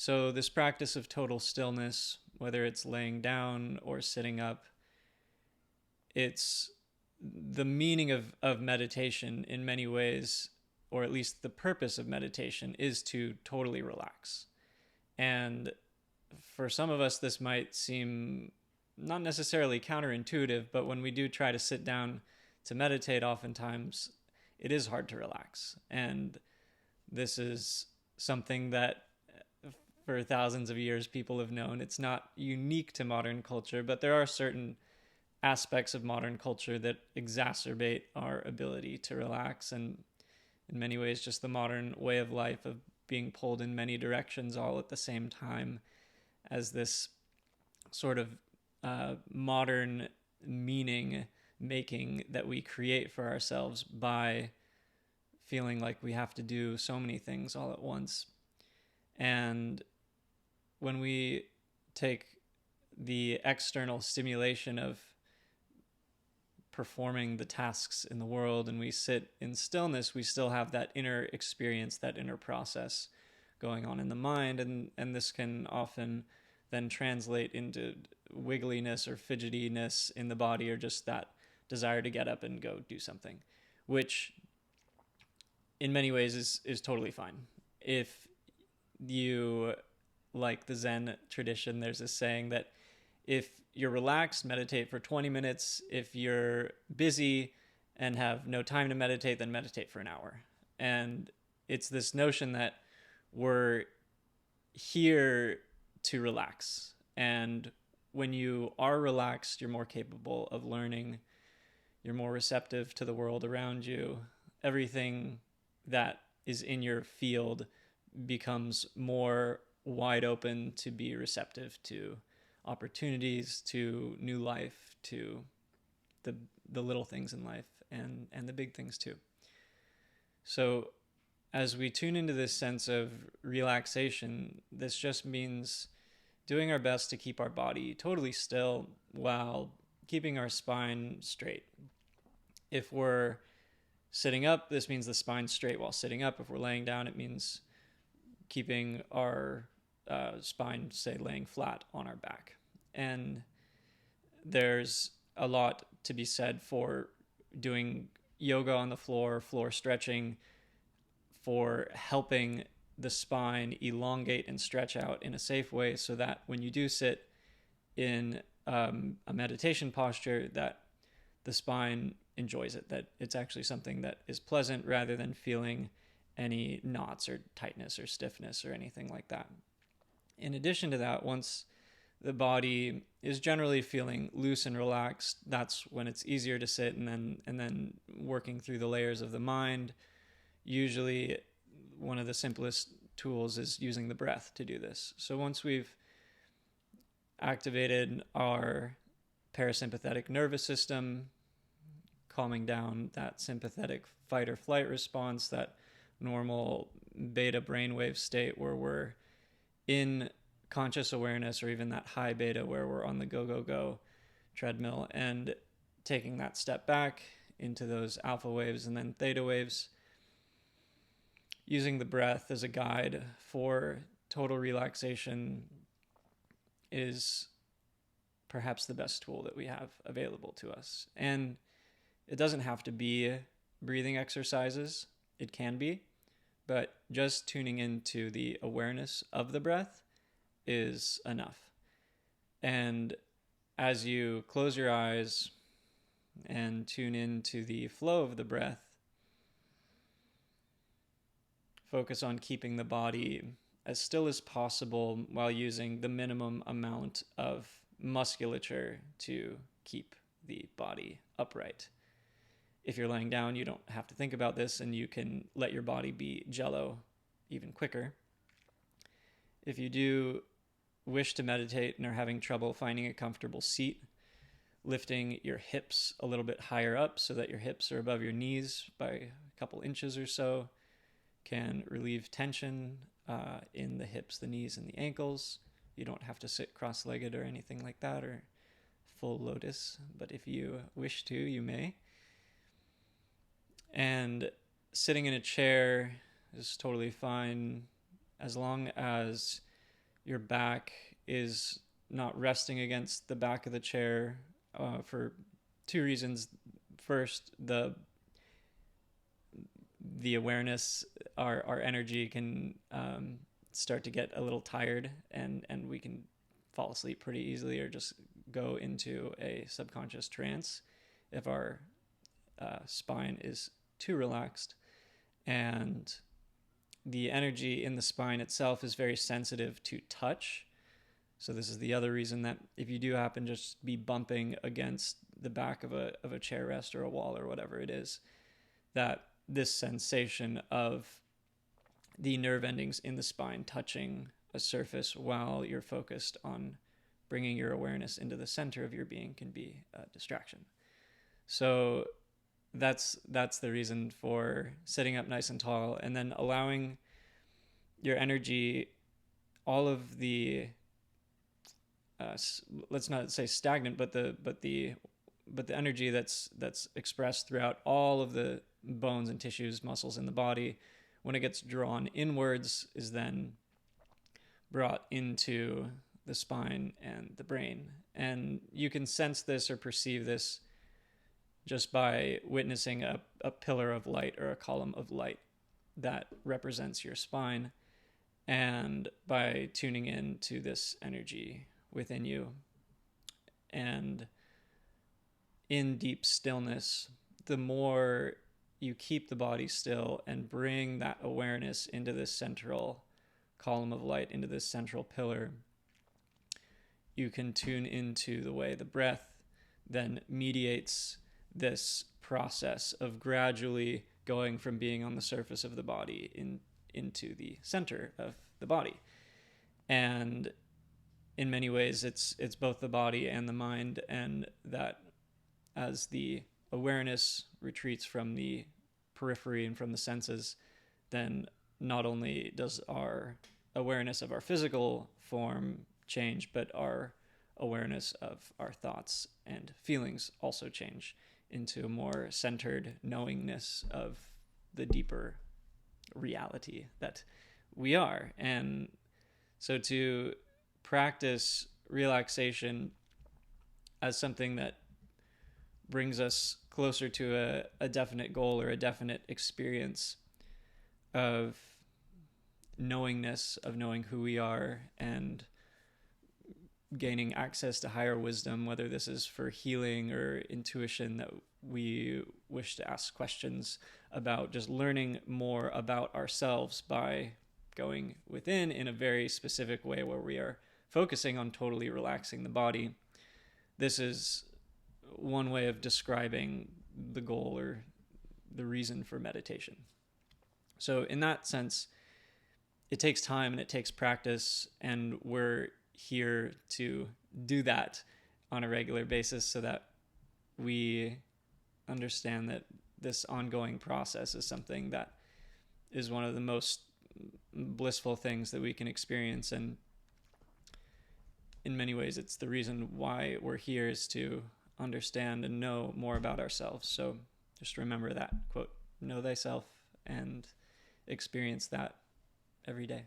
So, this practice of total stillness, whether it's laying down or sitting up, it's the meaning of meditation in many ways, or at least the purpose of meditation, is to totally relax. And for some of us, this might seem not necessarily counterintuitive, but when we do try to sit down to meditate, oftentimes it is hard to relax. And this is something that for thousands of years people have known. It's not unique to modern culture, but there are certain aspects of modern culture that exacerbate our ability to relax. And in many ways, just the modern way of life of being pulled in many directions all at the same time as this sort of modern meaning making that we create for ourselves by feeling like we have to do so many things all at once. And when we take the external stimulation of performing the tasks in the world and we sit in stillness, we still have that inner experience, that inner process going on in the mind. And this can often then translate into wiggliness or fidgetiness in the body, or just that desire to get up and go do something, which in many ways is totally fine. If you like the Zen tradition, there's a saying that if you're relaxed, meditate for 20 minutes. If you're busy and have no time to meditate, then meditate for an hour. And it's this notion that we're here to relax. And when you are relaxed, you're more capable of learning. You're more receptive to the world around you. Everything that is in your field becomes more wide open to be receptive to opportunities, to new life, to the little things in life, and the big things too. So as we tune into this sense of relaxation, this just means doing our best to keep our body totally still while keeping our spine straight. If we're sitting up, this means the spine straight while sitting up. If we're laying down, it means keeping our spine, say, laying flat on our back. And there's a lot to be said for doing yoga on the floor stretching, for helping the spine elongate and stretch out in a safe way so that when you do sit in a meditation posture, that the spine enjoys it, that it's actually something that is pleasant rather than feeling any knots or tightness or stiffness or anything like that. In addition to that, once the body is generally feeling loose and relaxed, that's when it's easier to sit, and then working through the layers of the mind. Usually one of the simplest tools is using the breath to do this. So once we've activated our parasympathetic nervous system, calming down that sympathetic fight or flight response, that normal beta brainwave state where we're in conscious awareness, or even that high beta where we're on the go treadmill, and taking that step back into those alpha waves and then theta waves, using the breath as a guide for total relaxation is perhaps the best tool that we have available to us. And it doesn't have to be breathing exercises. It can be, but just tuning into the awareness of the breath is enough. And as you close your eyes and tune into the flow of the breath, focus on keeping the body as still as possible while using the minimum amount of musculature to keep the body upright. If you're laying down, you don't have to think about this, and you can let your body be jello even quicker. If you do wish to meditate and are having trouble finding a comfortable seat, lifting your hips a little bit higher up so that your hips are above your knees by a couple inches or so can relieve tension in the hips, the knees, and the ankles. You don't have to sit cross-legged or anything like that, or full lotus, but if you wish to, you may. And sitting in a chair is totally fine as long as your back is not resting against the back of the chair for two reasons. First, the awareness, our energy can start to get a little tired, and we can fall asleep pretty easily or just go into a subconscious trance if our spine is too relaxed. And the energy in the spine itself is very sensitive to touch. So this is the other reason that if you do happen to just be bumping against the back of a chair rest or a wall or whatever it is, that this sensation of the nerve endings in the spine touching a surface while you're focused on bringing your awareness into the center of your being can be a distraction. So that's the reason for sitting up nice and tall, and then allowing your energy, all of the let's not say stagnant, but the energy that's expressed throughout all of the bones and tissues, muscles in the body, when it gets drawn inwards, is then brought into the spine and the brain. And you can sense this or perceive this just by witnessing a pillar of light or a column of light that represents your spine, and by tuning in to this energy within you. And in deep stillness, the more you keep the body still and bring that awareness into this central column of light, into this central pillar, you can tune into the way the breath then mediates this process of gradually going from being on the surface of the body into the center of the body. And in many ways, it's both the body and the mind, and that as the awareness retreats from the periphery and from the senses, then not only does our awareness of our physical form change, but our awareness of our thoughts and feelings also change into a more centered knowingness of the deeper reality that we are. And so to practice relaxation as something that brings us closer to a definite goal or a definite experience of knowingness, of knowing who we are and gaining access to higher wisdom, whether this is for healing or intuition, that we wish to ask questions about, just learning more about ourselves by going within in a very specific way where we are focusing on totally relaxing the body. This is one way of describing the goal or the reason for meditation. So in that sense, it takes time and it takes practice, and we're here to do that on a regular basis so that we understand that this ongoing process is something that is one of the most blissful things that we can experience. And in many ways, it's the reason why we're here, is to understand and know more about ourselves. So just remember that quote, know thyself, and experience that every day.